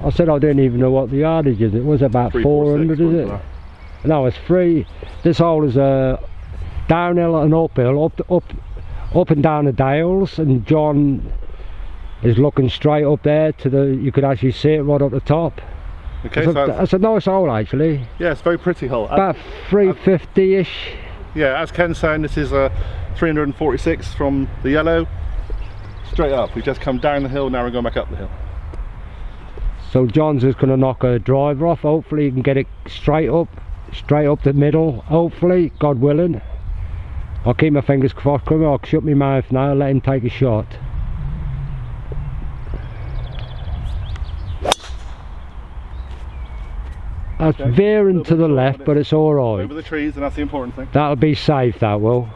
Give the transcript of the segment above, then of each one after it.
I said I didn't even know what the yardage is. It was about 400, is it? No, it's 3. This hole is a downhill and uphill, up and down the dales, and John is looking straight up there to the. You could actually see it right up the top. Okay, that's a nice hole actually. Yeah, it's a very pretty hole. About 350-ish. Yeah, as Ken's saying, this is a 346 from the yellow, straight up. We just come down the hill, now we're going back up the hill. So John's just going to knock a driver off. Hopefully he can get it straight up the middle. Hopefully, God willing. I'll keep my fingers crossed. I'll shut my mouth now, let him take a shot. That's veering to the left, but it's alright. Over the trees, and that's the important thing. That'll be safe, that will.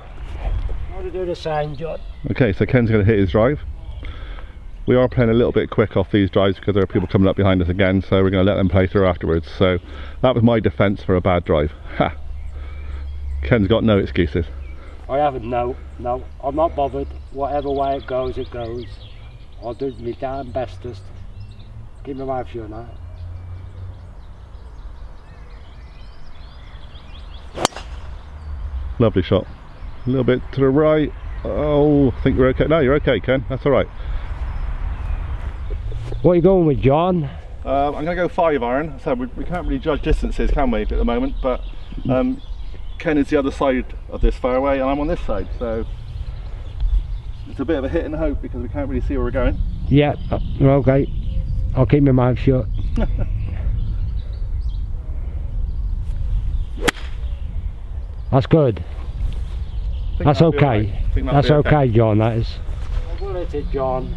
I'll do the same, John. Okay, so Ken's going to hit his drive. We are playing a little bit quick off these drives because there are people coming up behind us again, so we're going to let them play through afterwards. So that was my defence for a bad drive. Ha! Ken's got no excuses. I haven't, no. I'm not bothered. Whatever way it goes, it goes. I'll do my damn bestest. Keep my mouth shut now. Lovely shot. A little bit to the right. Oh, I think you're okay. No, you're okay, Ken. That's all right. What are you going with, John? I'm going to go 5 iron. So we can't really judge distances, can we, at the moment? But Ken is the other side of this fairway, and I'm on this side. So it's a bit of a hit and hope because we can't really see where we're going. Yeah, okay. I'll keep my mouth shut. That's good. That's okay. That's okay, John. That is. I'm gonna hit it, John.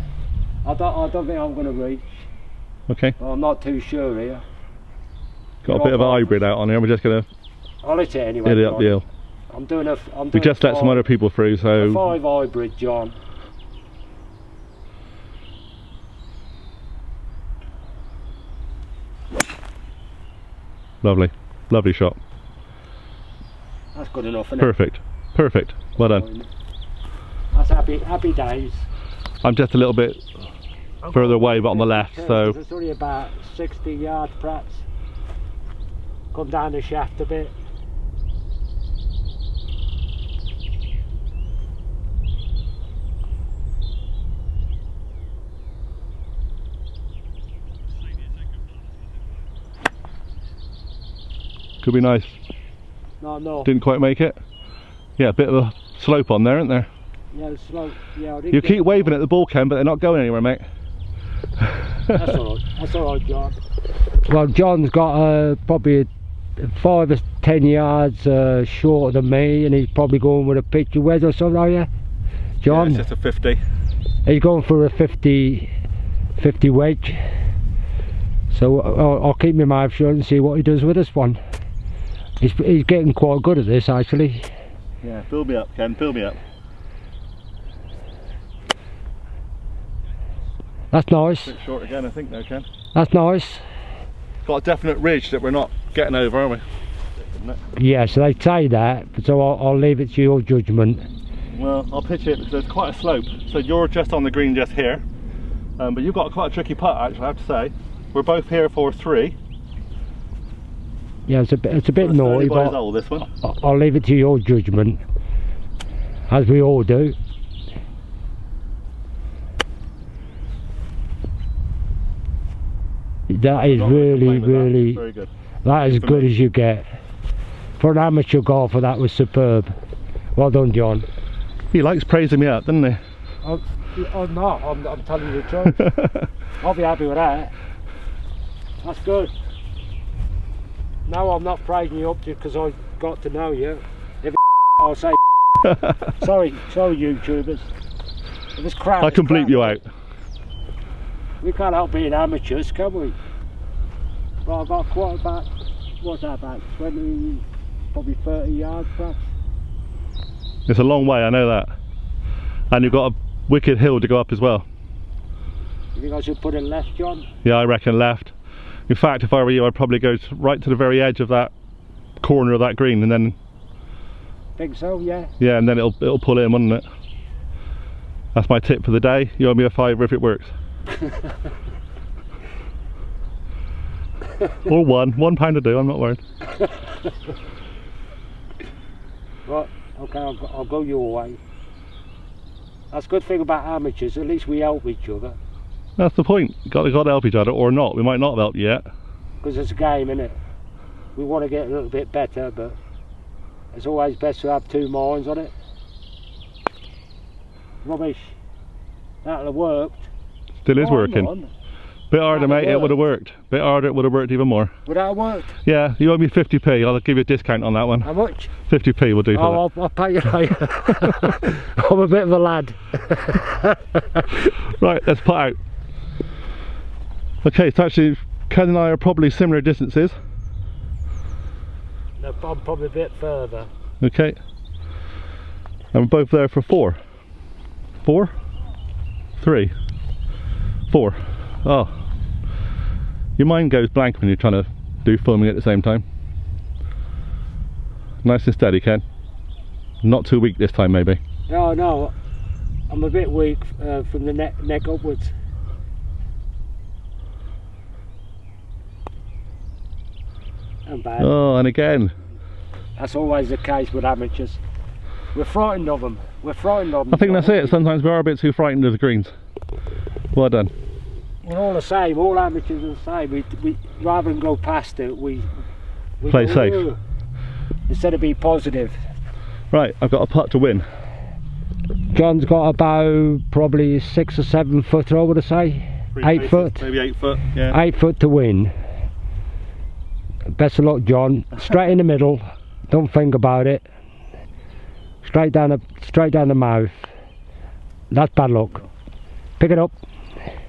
I don't think I'm gonna reach. Okay. Well, I'm not too sure here. Got a bit of a hybrid out on here. We're just gonna. I'll hit it anyway. Hit it up the hill. I'm doing a. We just let some other people through, so. A 5 hybrid, John. Lovely, lovely shot. That's good enough, isn't it? Perfect, perfect. Well done. That's happy days. I'm just a little bit further away, but on the left, so. It's only about 60 yards, perhaps. Come down the shaft a bit. Could be nice. No. Didn't quite make it. Yeah, a bit of a slope on there, isn't there? Yeah, the slope. Yeah, you keep waving at the ball, Ken, but they're not going anywhere, mate. That's alright. That's alright, John. Well, John's got probably 5 or 10 yards shorter than me, and he's probably going with a picture wedge or something, are you, John? Yeah, it's just a 50. He's going for a 50 wedge. So I'll keep my mouth shut and see what he does with this one. He's getting quite good at this, actually. Yeah, fill me up, Ken, fill me up. That's nice. A bit short again, I think, though, Ken. That's nice. Got a definite ridge that we're not getting over, are we? Yeah, so they say that, so I'll leave it to your judgment. Well, I'll pitch it because there's quite a slope. So you're just on the green just here. But you've got quite a tricky putt, actually, I have to say. We're both here for 3. Yeah, it's a bit naughty, but this one. I'll leave it to your judgment, as we all do. That is really, very good. That is as good as you get. For an amateur golfer, that was superb. Well done, John. He likes praising me up, doesn't he? I'm not, I'm telling you the truth. I'll be happy with that. That's good. No, I'm not praising you up just because I got to know you. If I'll say sorry YouTubers. If it's crap, I can bleep you out. We can't help being amateurs, can we? But I've got quite about, what's that, about 20, probably 30 yards perhaps. It's a long way, I know that. And you've got a wicked hill to go up as well. You think I should put it left, John? Yeah, I reckon left. In fact, if I were you, I'd probably go right to the very edge of that corner of that green, and then. Think so? Yeah. Yeah, and then it'll pull in, wouldn't it? That's my tip for the day. You owe me a £5 if it works. Or £1 to do, I'm not worried. Right, okay, I'll go your way. That's a good thing about amateurs, at least we help each other. That's the point. Got to help each other, or not. We might not have helped you yet. Because it's a game, innit? We want to get a little bit better, but it's always best to have two minds on it. Rubbish. That'll have worked. Still is working. Bit harder, mate, it would have worked. Bit harder, it would have worked even more. Would that have worked? Yeah, you owe me 50p. I'll give you a discount on that one. How much? 50p will do for that. I'll pay you later. I'm a bit of a lad. Right, let's put out. Okay, so actually Ken and I are probably similar distances. No, I'm probably a bit further. Okay. And we're both there for 4. 4? 3? 4. Oh. Your mind goes blank when you're trying to do filming at the same time. Nice and steady, Ken. Not too weak this time, maybe. No, I'm a bit weak from the neck upwards. And bad. Oh, and again. That's always the case with amateurs. We're frightened of them. We're frightened of them. I think that's it. Sometimes we are a bit too frightened of the greens. Well done. We're all the same. All amateurs are the same. We rather than go past it, we play go, safe. "Ugh," instead of being positive. Right, I've got a putt to win. John's got about probably 6 or 7 footer, I would say. 8 foot. Maybe 8 foot, yeah. 8 foot to win. Best of luck, John. Straight in the middle. Don't think about it. Straight down the mouth. That's bad luck. Pick it up.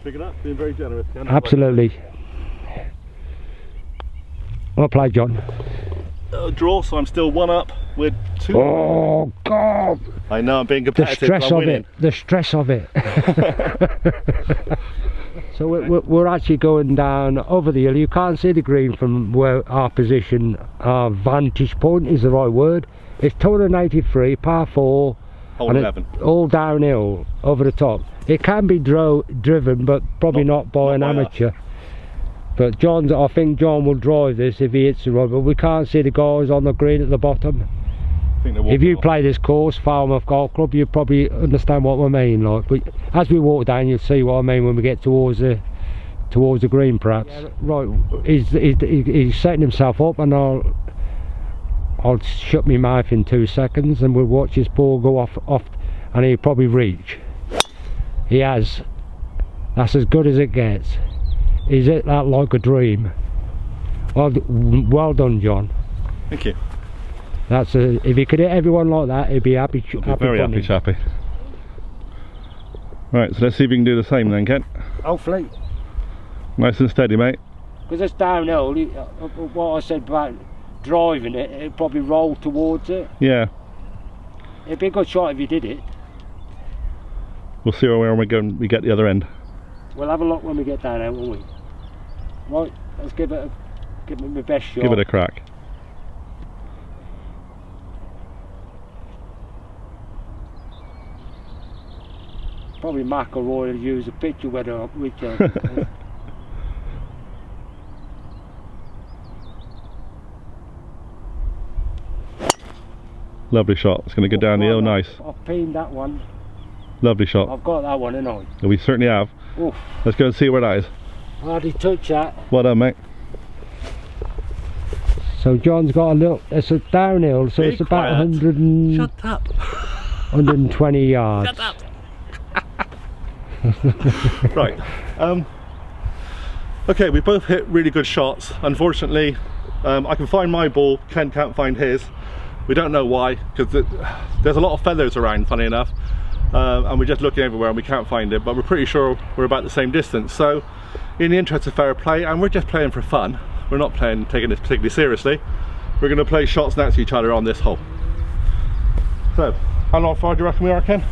Pick it up. Being very generous. Absolutely. Well played, John. Draw, so I'm still 1 up with 2. Oh God! I know I'm being competitive. The stress of it. The stress of it. So we're actually going down over the hill. You can't see the green from where our position, our vantage point is the right word. It's 283, par 4, hole 11. All downhill over the top. It can be driven, but probably not by an amateur. But I think John will drive this if he hits the rod, but we can't see the guys on the green at the bottom. If you play this course, FALMOUTH Golf Club, you probably understand what I mean. Like, but as we walk down, you'll see what I mean when we get towards the green, perhaps. Yeah, right, he's setting himself up, and I'll shut my mouth in 2 seconds, and we'll watch his ball go off, and he'll probably reach. He has. That's as good as it gets. He's hit that like a dream. Well done, John. Thank you. If he could hit everyone like that, he'd be happy. Very happy chappy. Right, so let's see if we can do the same then, Ken. Hopefully. Nice and steady, mate. Because it's downhill. What I said about driving it, it'd probably roll towards it. Yeah. It'd be a good shot if you did it. We'll see where we get the other end. We'll have a look when we get down there, won't we? Right, let's give it my best shot. Give it a crack. Probably McIlroy will use a picture whether which Lovely shot. It's going to go down the hill, nice. I've pinned that one. Lovely shot. I've got that one, haven't I? We certainly have. Oof. Let's go and see where that is. I hardly touch that. Well done, mate. So John's got a little, it's a downhill, so it's about 100 Shut up. 120 yards. Shut up. Right. Okay, we both hit really good shots. Unfortunately, I can find my ball, Ken can't find his. We don't know why, because there's a lot of feathers around, funny enough. And we're just looking everywhere and we can't find it, but we're pretty sure we're about the same distance. So in the interest of fair play, and we're just playing for fun, we're not taking this particularly seriously, we're going to play shots next to each other on this hole. So how far do you reckon we are, Ken?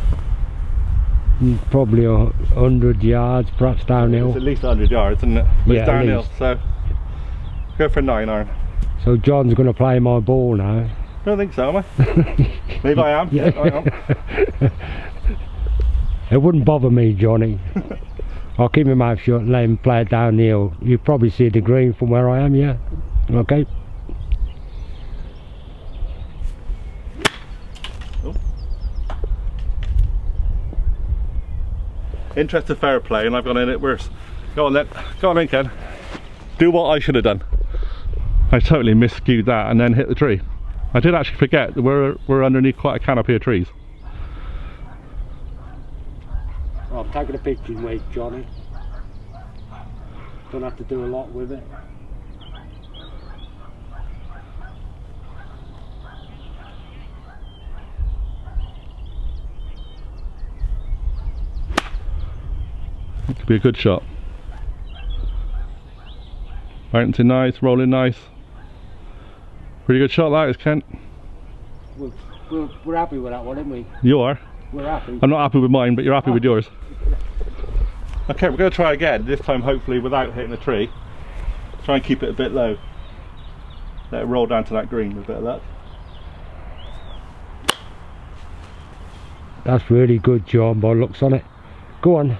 Probably 100 yards, perhaps downhill. It's at least 100 yards, isn't it? But yeah, it's downhill, so go for 9 iron. So John's going to play my ball now. I don't think so, am I? Maybe I am. Yeah, I am. It wouldn't bother me, Johnny. I'll keep my mouth shut and let him play it down the hill. You probably see the green from where I am, yeah? Okay. Oh. Interested fair play, and I've gone in it worse. Go on then. Go on then, Ken. Do what I should have done. I totally miscued that and then hit the tree. I did actually forget that we're underneath quite a canopy of trees. Well, I'm taking a pitching wedge, Johnny. Don't have to do a lot with it. It could be a good shot. Bouncing nice, rolling nice. Pretty good shot that is, Kent. We're happy with that one, aren't we? You are. We're happy. I'm not happy with mine, but you're happy with yours. Okay, we're going to try again, this time hopefully without hitting the tree. Try and keep it a bit low. Let it roll down to that green with a bit of luck. That's really good, John, by looks on it. Go on.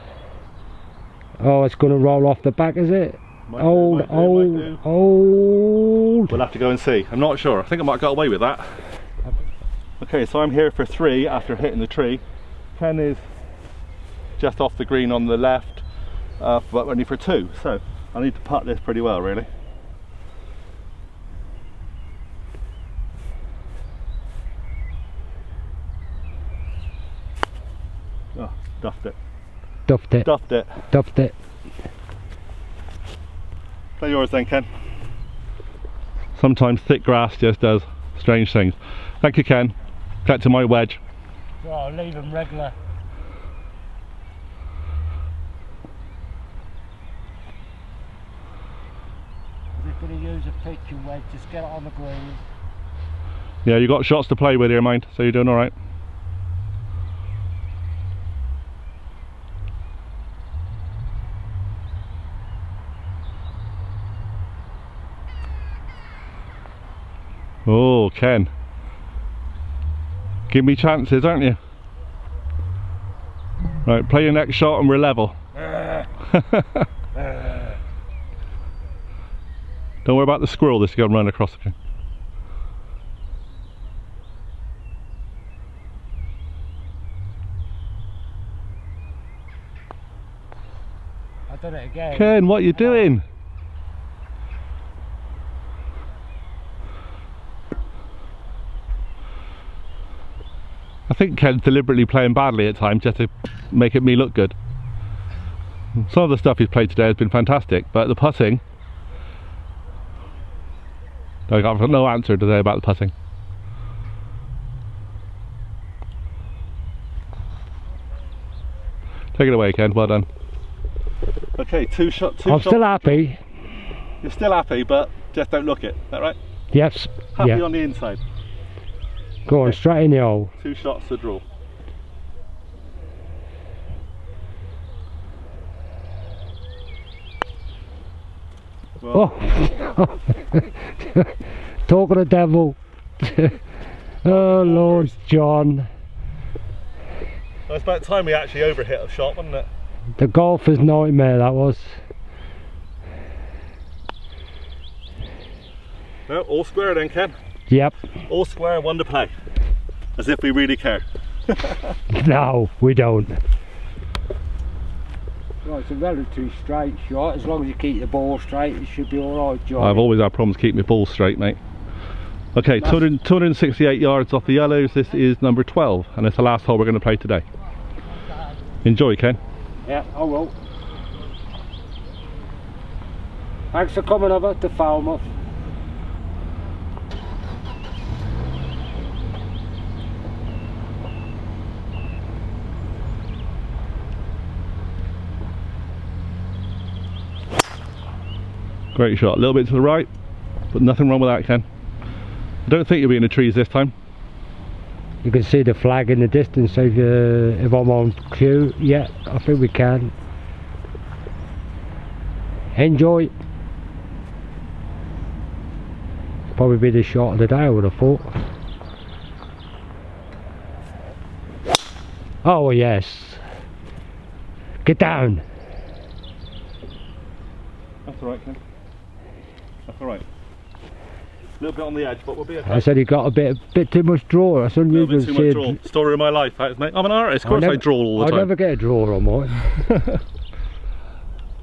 Oh, it's going to roll off the back, is it? Old. We'll have to go and see. I'm not sure. I think I might have got away with that. Okay, so I'm here for 3 after hitting the tree. Ken is just off the green on the left, but only for 2. So I need to putt this pretty well, really. Oh, duffed it. Duffed it. Duffed it. Duffed it. Play yours then, Ken. Sometimes thick grass just does strange things. Thank you, Ken. Cut to my wedge. Oh, I'll leave them regular. If you're going to use a pitching wedge, just get it on the green. Yeah, you got shots to play with here, mind, so you're doing alright. Oh, Ken. Give me chances, aren't you? Right, play your next shot and we're level. Don't worry about the squirrel that's going to run across again. I've done it again. Ken, what are you doing? I think Ken's deliberately playing badly at times just to make me look good. Some of the stuff he's played today has been fantastic, but the putting, I got no answer today about the putting. Take it away, Ken, well done. Okay, two shots. I'm still happy. You're still happy, but just don't look it, is that right? Yes. Happy yeah. on the inside. Go on, straight in the hole. 2 shots to draw. Well, Oh. Talk of the devil. Oh Lord, John. well, it's about time we actually overhit a shot, wasn't it? The golfer's nightmare that was. No, all square then, Ken. Yep. All square, 1 to play. As if we really care. No, we don't. Well, it's a relatively straight shot. As long as you keep the ball straight, it should be alright, John. I've always had problems keeping my ball straight, mate. Okay, 268 yards off the yellows. This is number 12, and it's the last hole we're going to play today. Enjoy, Ken. Yeah, I will. Thanks for coming over to Falmouth. Great shot. A little bit to the right, but nothing wrong with that, Ken. I don't think you'll be in the trees this time. You can see the flag in the distance if I'm on cue. Yeah, I think we can. Enjoy. Probably be the shot of the day, I would have thought. Oh yes. Get down. That's alright, Ken. That's alright. A little bit on the edge, but we'll be okay. I said he got a bit too much draw. That's unusual. A little bit too much draw. Story of my life, that is, mate. I'm an artist, of course I draw all the time. I never get a draw on mine.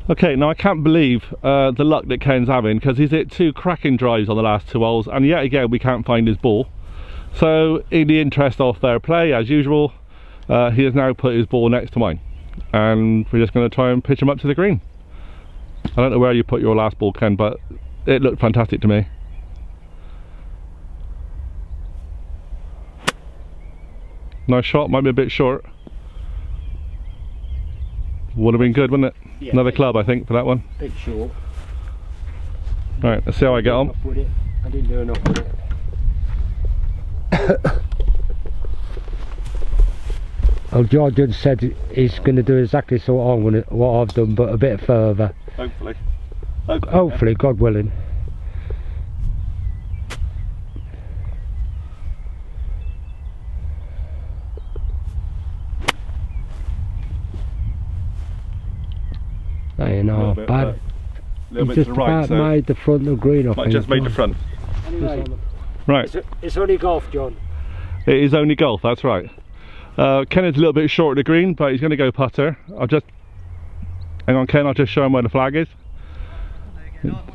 Okay, now I can't believe the luck that Ken's having, because he's hit 2 cracking drives on the last 2 holes, and yet again we can't find his ball. So in the interest of fair play, as usual, he has now put his ball next to mine, and we're just going to try and pitch him up to the green. I don't know where you put your last ball, Ken, but it looked fantastic to me. Nice shot, might be a bit short. Would have been good, wouldn't it? Yeah, another club, I think, for that one. Bit short. Right, let's see how I get on. I didn't do enough with it. Oh, Jordan said he's going to do exactly what I've done, but a bit further. Hopefully. Hopefully, God willing. You know, bad. He's just about made the front of green, I think. Just made the front. Anyway, right. It's only golf, John. It is only golf, that's right. Kenneth's a little bit short of the green, but he's going to go putter. Hang on, Ken, I'll just show him where the flag is.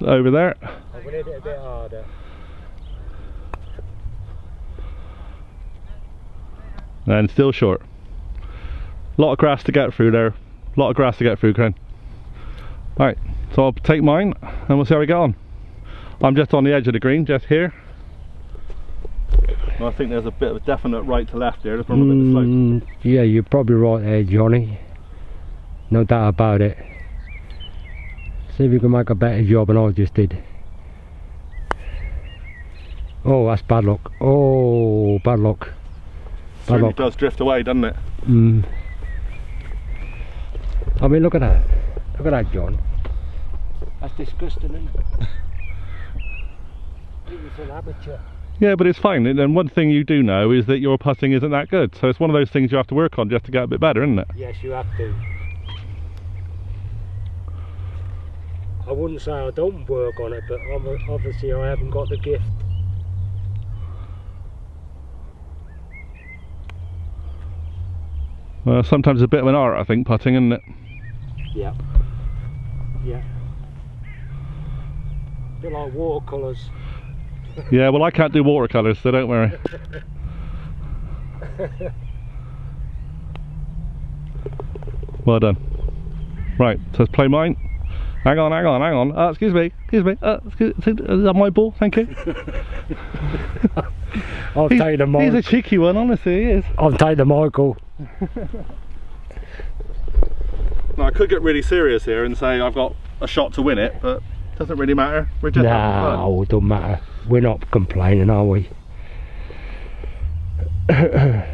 Over there. I'm going to hit it a bit harder. And still short. A lot of grass to get through there. A lot of grass to get through, Ken. Right, so I'll take mine and we'll see how we get on. I'm just on the edge of the green, just here. Well, I think there's a bit of a definite right to left here. There's probably a bit of slope. Yeah, you're probably right there, Johnny. No doubt about it. See if you can make a better job than I just did. Oh, that's bad luck. Oh, bad luck. Bad luck. It does drift away, doesn't it? I mean, look at that. Look at that, John. That's disgusting, isn't it? He was an amateur. Yeah, but it's fine. And one thing you do know is that your putting isn't that good. So it's one of those things you have to work on just to get a bit better, isn't it? Yes, you have to. I wouldn't say I don't work on it, but obviously I haven't got the gift. Well, sometimes it's a bit of an art, I think, putting, isn't it? Yeah. Yeah. A bit like watercolours. Yeah, well, I can't do watercolours, so don't worry. Well done. Right, so let's play mine. Hang on. Excuse me. Is that my ball? Thank you. I'll take the Michael. He's a cheeky one, honestly, he is. I'll take the Michael. Now, I could get really serious here and say I've got a shot to win it, but it doesn't really matter. We're just having fun. It don't matter. We're not complaining, are we? Tap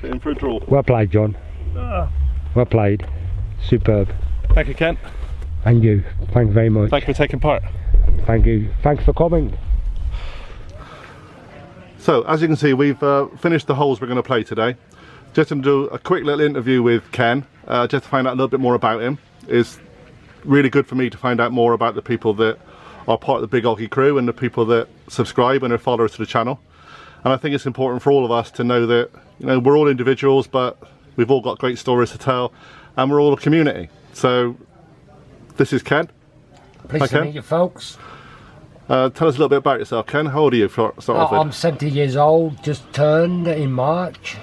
it in for a draw. Well played, John. Well played. Superb. Thank you, Kent. And you. Thank you very much. Thank you for taking part. Thank you. Thanks for coming. So, as you can see, we've finished the holes we're going to play today. Just to do a quick little interview with Ken, just to find out a little bit more about him. It's really good for me to find out more about the people that are part of the Big OGGIE crew and the people that subscribe and are followers to the channel. And I think it's important for all of us to know that, you know, we're all individuals, but we've all got great stories to tell, and we're all a community. So, this is Ken. Pleased to meet you, folks. Tell us a little bit about yourself, Ken. How old are you? I'm 70 years old, just turned in March.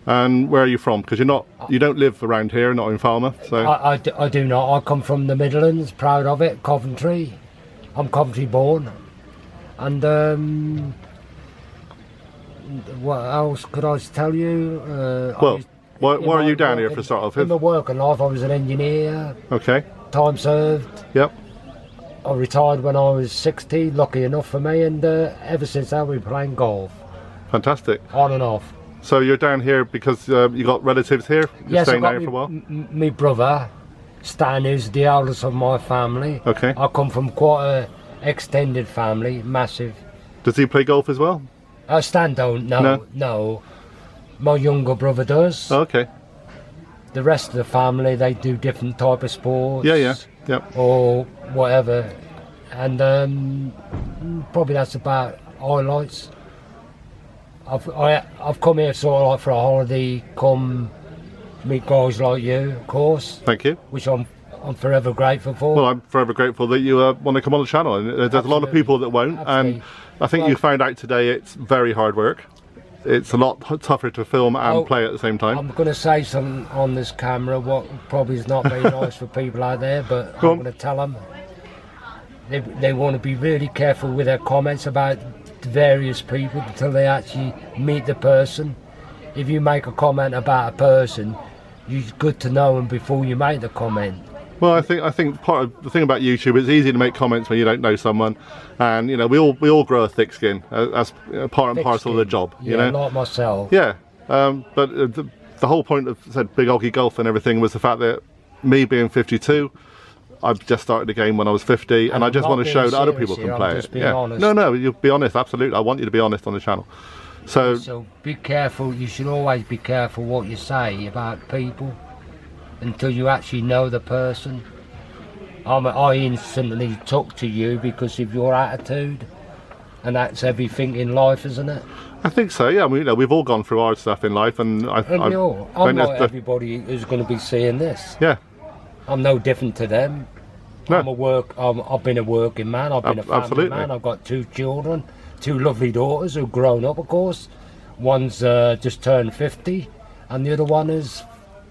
And where are you from? Because you don't live around here, not in Falmouth. So I do not. I come from the Midlands, proud of it, Coventry. I'm Coventry born. And what else could I tell you? Well, why are you down here for start off? In my working life, I was an engineer. Okay. Time served. Yep. I retired when I was 60, lucky enough for me, and ever since that we've been playing golf. Fantastic. On and off. So you're down here because you got relatives here? You're staying down here for a while? My brother, Stan, who's the eldest of my family. Okay. I come from quite an extended family, massive. Does he play golf as well? Stan don't, no. My younger brother does. Oh, okay. The rest of the family, they do different type of sports. Yeah. Or whatever. And probably that's about highlights. I've come here sort of like for a holiday, come meet guys like you, of course. Thank you. Which I'm forever grateful for. Well, I'm forever grateful that you want to come on the channel. And there's a lot of people that won't. Absolutely. And I think you found out today it's very hard work. It's a lot tougher to film and play at the same time. I'm going to say something on this camera what probably is not very nice for people out there, but I'm going to tell them. They want to be really careful with their comments about various people until they actually meet the person. If you make a comment about a person, it's good to know them before you make the comment. Well, I think part of the thing about YouTube, it's easy to make comments when you don't know someone, and you know we all grow a thick skin as part and parcel of the job. You know, like myself. Yeah, but the whole point of Big OGGIE Golf and everything was the fact that me being 52, I've just started the game when I was 50, and I just want to show that other people can play it. Yeah. Honest. No, you'll be honest. Absolutely, I want you to be honest on the channel. So be careful. You should always be careful what you say about people until you actually know the person. I instantly took to you because of your attitude, and that's everything in life, isn't it? I think so. Yeah, I mean, you know, we've all gone through hard stuff in life, and I'm not everybody who's going to be seeing this. Yeah, I'm no different to them. No. I've been a working man. I've been a family man. I've got 2 children, 2 lovely daughters who've grown up, of course. One's just turned 50, and the other one has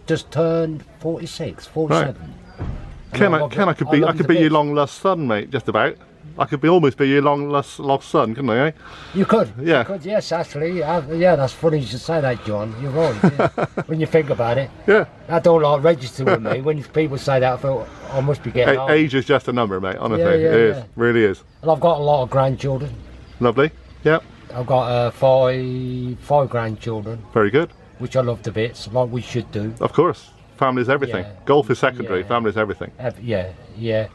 just turned 46, 47. Right. Ken, I could be your long lost son, mate. Just about. I could almost be your long lost son, couldn't I? Eh? You could. Yeah. You could, yes, actually. Yeah, that's funny you should say that, John. You're right. Yeah. When you think about it. Yeah. That don't like register with me. When people say that, I feel I must be getting old. Age is just a number, mate. Honestly, it is. Really is. And I've got a lot of grandchildren. Lovely. Yeah. I've got 5 grandchildren. Very good. Which I love to bits, like we should do. Of course. Family's everything. Yeah. Golf is secondary. Yeah. Family's everything. Yeah.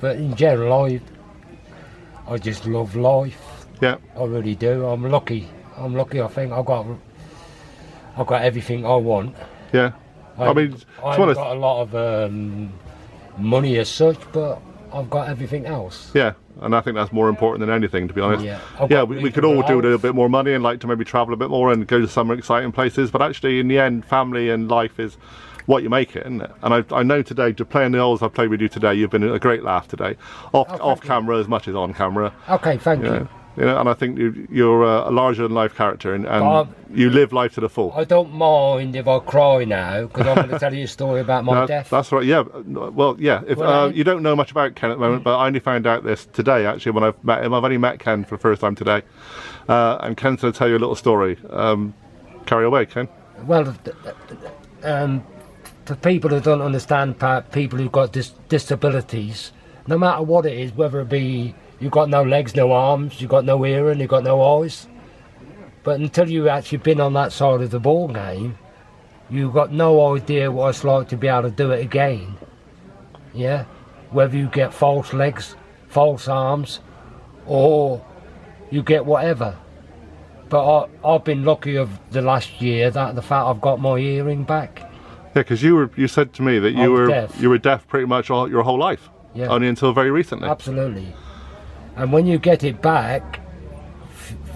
But in general, I just love life. Yeah. I really do. I'm lucky. I think I've got everything I want. Yeah. I mean, I haven't got a lot of money as such, but I've got everything else. Yeah. And I think that's more important than anything, to be honest. Yeah, we could all do with a bit more money and like to maybe travel a bit more and go to some exciting places, but actually in the end, family and life is what you make it, isn't it? And I know today, to playing the holes I've played with you today, you've been a great laugh today, off camera as much as on camera. Okay, thank you. You know, and I think you're a larger than life character, and you live life to the full. I don't mind if I cry now, because I'm going to tell you a story about my death. That's right. Yeah. Well, yeah. If you don't know much about Ken at the moment, but I only found out this today. Actually, when I've met him, I've only met Ken for the first time today, and Ken's going to tell you a little story. Carry away, Ken. Well, for people who don't understand, people who've got disabilities, no matter what it is, whether it be you've got no legs, no arms, you've got no hearing, you've got no eyes. But until you've actually been on that side of the ball game, you've got no idea what it's like to be able to do it again. Yeah? Whether you get false legs, false arms, or you get whatever. But I've been lucky of the last year that the fact I've got my hearing back. Yeah, because you said to me that you were deaf pretty much your whole life. Yeah. Only until very recently. Absolutely. And when you get it back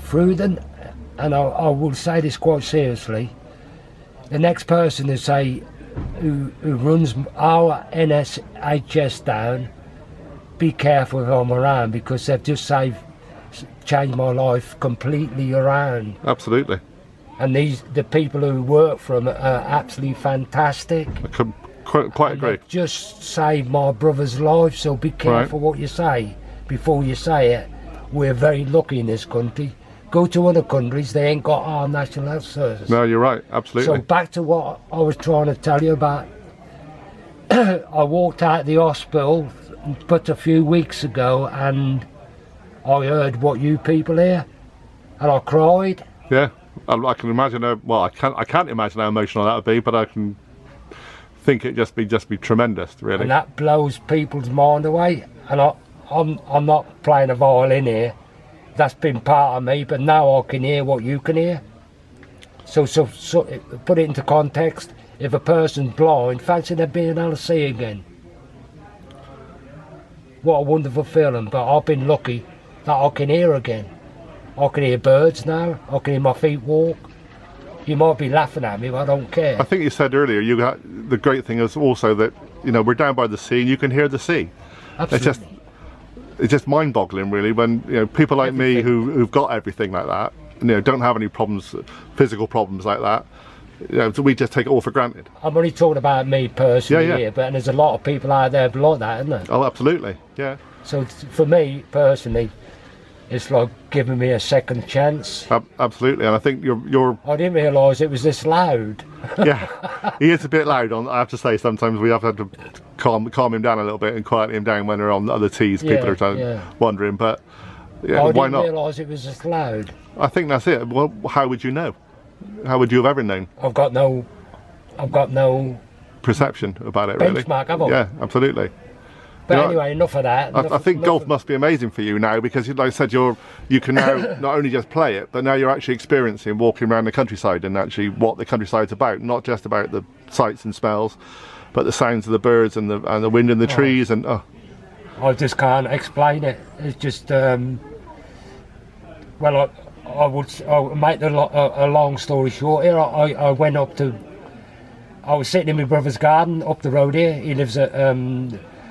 through the, and I will say this quite seriously, the next person who runs our NHS down, be careful if I'm around, because they've just changed my life completely around. Absolutely. And the people who work for them are absolutely fantastic. I quite agree. Just saved my brother's life, so be careful what you say before you say it. We're very lucky in this country. Go to other countries, they ain't got our national health service. No, you're right, absolutely. So back to what I was trying to tell you about. I walked out of the hospital but a few weeks ago, and I heard what you people hear, and I cried. Yeah, I can imagine. Well, I can't imagine how emotional that would be, but I can think it just be tremendous, really. And that blows people's mind away. And I'm not playing a violin here. That's been part of me, but now I can hear what you can hear. So put it into context. If a person's blind, fancy them being able to see again. What a wonderful feeling. But I've been lucky that I can hear again. I can hear birds now. I can hear my feet walk. You might be laughing at me, but I don't care. I think you said earlier, the great thing is also that, you know, we're down by the sea and you can hear the sea. Absolutely. It's just mind-boggling, really, when, you know, people like me who've got everything like that, you know, don't have any problems, physical problems like that. You know, so we just take it all for granted. I'm only talking about me personally here, but there's a lot of people out there like that, isn't there? Oh, absolutely, yeah. So for me personally, it's like giving me a second chance. Absolutely, and I think you're. I didn't realise it was this loud. Yeah, he is a bit loud. I have to say, sometimes we have had to calm him down a little bit and quiet him down when we're on other tees. People are wondering, but yeah, why not? I didn't realise it was this loud. I think that's it. Well, how would you know? How would you have ever known? I've got no perception about it, really. Benchmark, have I? Yeah, absolutely. But you know, anyway, enough of that. I think golf must be amazing for you now, because, like I said, you can now not only just play it, but now you're actually experiencing walking around the countryside and actually what the countryside's about. Not just about the sights and smells, but the sounds of the birds and the wind in the trees and. Oh. I just can't explain it. It's just well, I'll make a long story short here. I went up to. I was sitting in my brother's garden up the road here. He lives at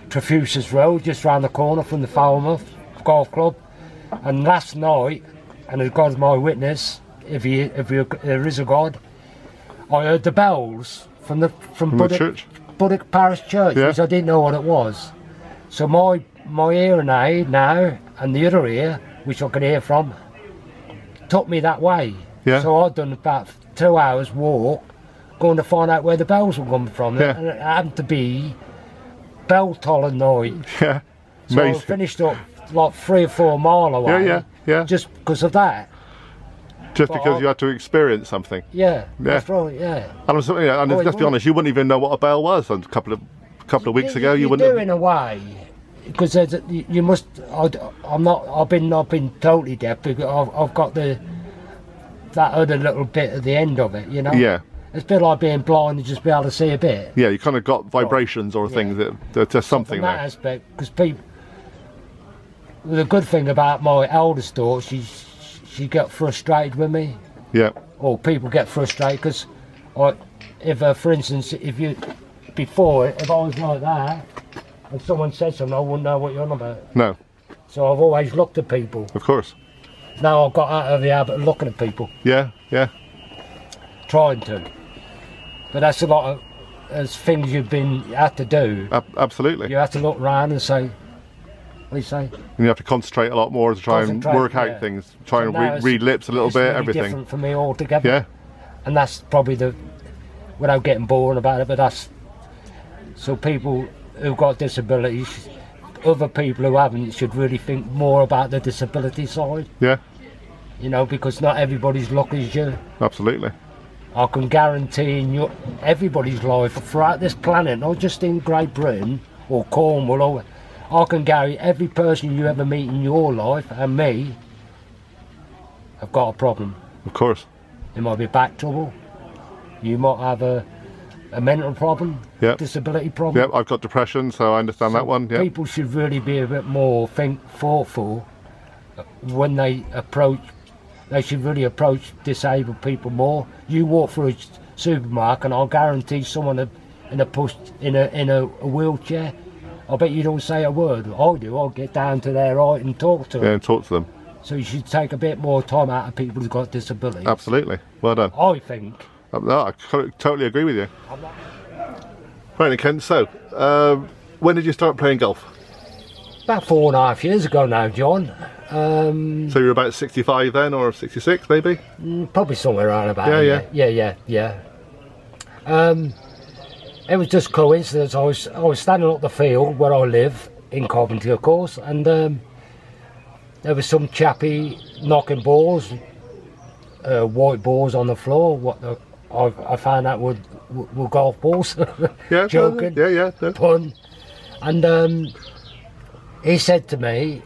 Trefusis Road, just round the corner from the FALMOUth Golf Club. And last night, and as God's my witness, if there is a God, I heard the bells from Buddock Parish Church, which I didn't know what it was. So my hearing aid now, and the other ear, which I can hear from, took me that way. Yeah. So I'd done about 2 hours walk, going to find out where the bells were coming from. Yeah. And it happened to be bell tolling night. Yeah. So I finished up like 3 or 4 mile away. Yeah. Just because of that. Just because you had to experience something. Yeah. That's right. Yeah. And let's be honest, you wouldn't even know what a bell was a couple of weeks ago. You wouldn't. Do in a way, because you must. I've been totally deaf, because I've got that other little bit at the end of it. You know. Yeah. It's a bit like being blind and just be able to see a bit. Yeah, you kind of got vibrations or things that there's something from there. that aspect, because people. The good thing about my eldest daughter, she got frustrated with me. Yeah. Or people get frustrated because, for instance, if I was like that, and someone said something, I wouldn't know what you're on about. No. So I've always looked at people. Of course. Now I've got out of the habit of looking at people. Yeah. Trying to. But that's a lot of things you had to do. Absolutely. You have to look around and say, what do you say? And you have to concentrate a lot more to try and work out things, try and read lips a little bit, really everything. Different for me altogether. Yeah. And that's probably without getting bored about it, but that's, so people who've got disabilities, other people who haven't, should really think more about the disability side. Yeah. You know, because not everybody's lucky as you. Absolutely. I can guarantee in everybody's life throughout this planet, not just in Great Britain or Cornwall, I can guarantee every person you ever meet in your life and me have got a problem. Of course. It might be back trouble. You might have a mental problem, disability problem. I've got depression, so I understand that one. People should really be a bit more thoughtful when they approach. They should really approach disabled people more. You walk through a supermarket, and I'll guarantee someone in a wheelchair, I bet you don't say a word. I do. I'll get down to their height and talk to them. Yeah, and talk to them. So you should take a bit more time out of people who've got disabilities. Absolutely. Well done. I think. No, I totally agree with you. Right, Ken. So, when did you start playing golf? About 4.5 years ago now, John. So you're about 65 then, or 66 maybe? Probably somewhere around about Yeah. It was just coincidence. I was standing up the field where I live in Coventry, of course, and there was some chappie knocking balls, white balls on the floor. I found out were golf balls. Yeah, joking. Yeah. Pun. And he said to me,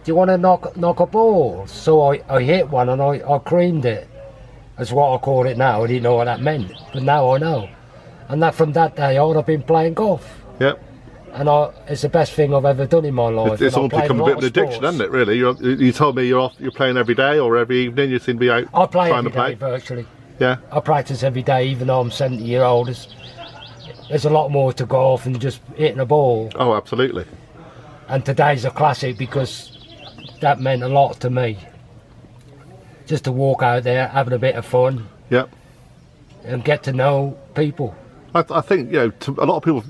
"Do you want to knock a ball?" So I hit one and I creamed it. That's what I call it now. I didn't know what that meant, but now I know. And that from that day on, I've been playing golf. Yep. And it's the best thing I've ever done in my life. It's all become a bit of an addiction, hasn't it? Really, you told me you're playing every day or every evening. You seem to be out. I play trying every to play day virtually. Yeah. I practice every day, even though I'm 70-year-old. There's a lot more to golf than just hitting a ball. Oh, absolutely. And today's a classic because that meant a lot to me. Just to walk out there, having a bit of fun. Yep. And get to know people. I think, you know, a lot of people,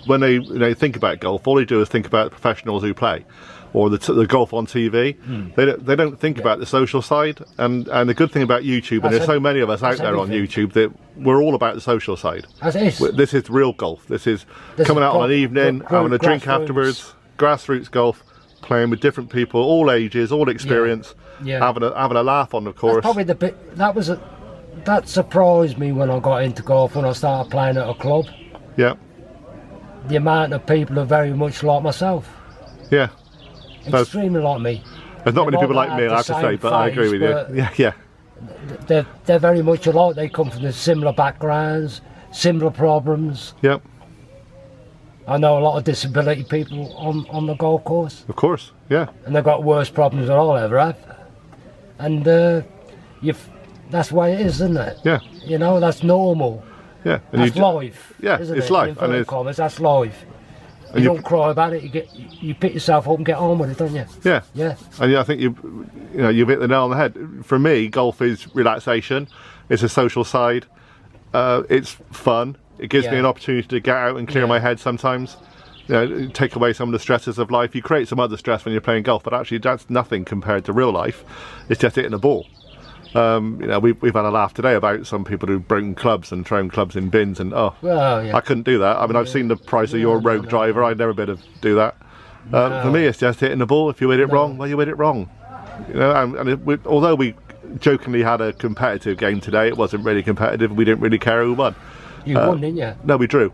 when they think about golf, all they do is think about the professionals who play, or the golf on TV. They don't think about the social side. And the good thing about YouTube, and there's so many of us out there on YouTube, that we're all about the social side. This is real golf. This is coming out on an evening, having a drink afterwards, grassroots golf, playing with different people, all ages, all experience, having a laugh on the course. That's probably the bit that surprised me when I got into golf, when I started playing at a club. Yeah. The amount of people are very much like myself. Yeah. Extremely like me. There's not many people like me, I have to say, but I agree with you. Yeah. They're very much alike. They come from similar backgrounds, similar problems. Yep. I know a lot of disability people on the golf course. Of course, yeah. And they've got worse problems than I'll ever have. And that's the way it is, isn't it? Yeah. You know, that's normal. Yeah. And that's life. Yeah, isn't it's it? life. And that's life. You don't cry about it. You pick yourself up and get on with it, don't you? Yeah. Yeah. And I think you've hit the nail on the head. For me, golf is relaxation. It's a social side. It's fun. It gives me an opportunity to get out and clear my head sometimes. You know, take away some of the stresses of life. You create some other stress when you're playing golf, but actually that's nothing compared to real life. It's just hitting a ball. We've had a laugh today about some people who've broken clubs and thrown clubs in bins, and I couldn't do that. I mean, I've seen the price of your rogue driver. I'd never be able to do that. For me, it's just hitting the ball. If you hit it wrong, well, you hit it wrong. You know, although we jokingly had a competitive game today, it wasn't really competitive. We didn't really care who won. You won, didn't you? No, we drew.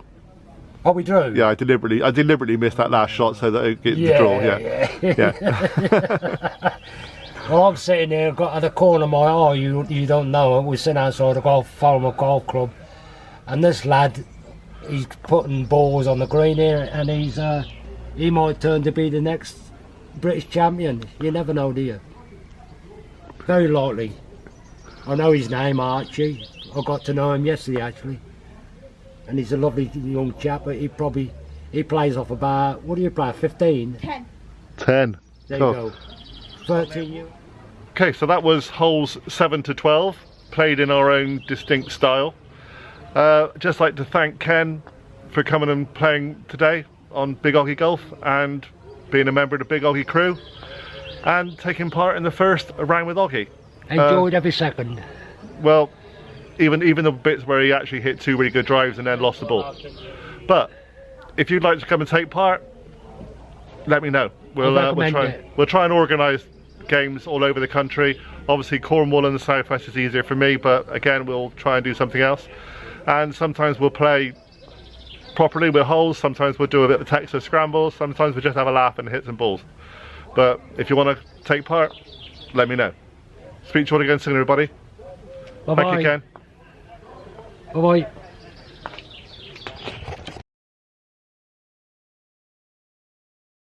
Oh, we drew. Yeah, I deliberately missed that last shot so that it gets the draw. Yeah. Well, I'm sitting here, got at the corner of my eye, you don't know it, we're sitting outside the FALMOUTH Golf Club, and this lad, he's putting balls on the green here, and he might turn to be the next British champion. You never know, do you? Very likely. I know his name, Archie. I got to know him yesterday, actually. And he's a lovely young chap, but he plays off about, what do you play, 15? 10. There you go. 13 years. Okay, so that was holes 7 to 12, played in our own distinct style. Just like to thank Ken for coming and playing today on Big OGGIE Golf and being a member of the Big OGGIE crew and taking part in the first round with OGGIE. Enjoyed every second. Well, even the bits where he actually hit 2 really good drives and then lost the ball. But if you'd like to come and take part, let me know. We'll try and organise games all over the country. Obviously Cornwall and the Southwest is easier for me, but again we'll try and do something else. And sometimes we'll play properly with holes, sometimes we'll do a bit of Texas scrambles, sometimes we'll just have a laugh and hit some balls. But if you want to take part, let me know. Speak to you all again soon, everybody. Bye-bye. Thank you, Ken. Bye-bye.